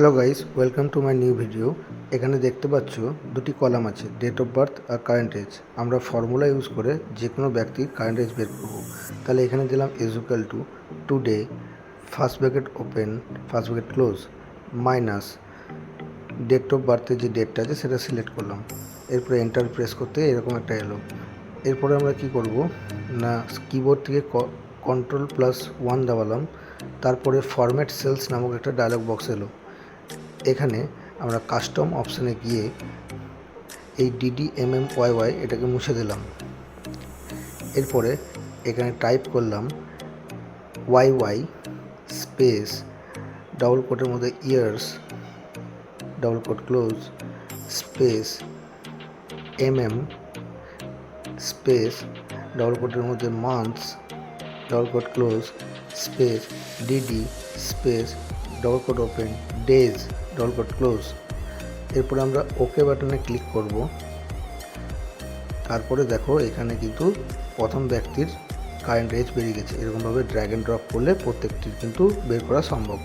Hello guys, welcome to my new video. এখানে দেখতে পাচ্ছ দুটি কলাম আছে, ডেট অফ বার্থ আর কারেন্ট এজ। আমরা ফর্মুলা ইউজ করে যে কোনো ব্যক্তির কারেন্ট এজ বের করব। তাহলে এখানে দিলাম equal to today, first bracket open, first bracket close, minus date of বার্থের যে ডেটটা আছে সেটা সিলেক্ট করলাম। এরপরে এন্টার প্রেস করতে এরকম একটা এলো। এরপরে আমরা কি করব না, কিবোর্ড থেকে Ctrl+1 দাবালাম। তারপরে ফরম্যাট সেলস নামক একটা ডায়লগ বক্স এলো। এখানে আমরা কাস্টম অপশানে গিয়ে এই DDMMYY এটাকে মুছে দিলাম। এরপরে এখানে টাইপ করলাম YY স্পেস ডাবল কোটের মধ্যে years, double quote close, space MM space double কোটের মধ্যে months, double quote close, space DD space double quote open, days, double quote close. এরপরে আমরা ওকে বাটনে ক্লিক করব। তারপরে দেখো এখানে কিন্তু প্রথম ব্যক্তির কারেন্ট এজ বেরিয়ে গেছে। এরকমভাবে ড্র্যাগ অ্যান্ড ড্রপ করলে প্রত্যেকটির কিন্তু বের করা সম্ভব।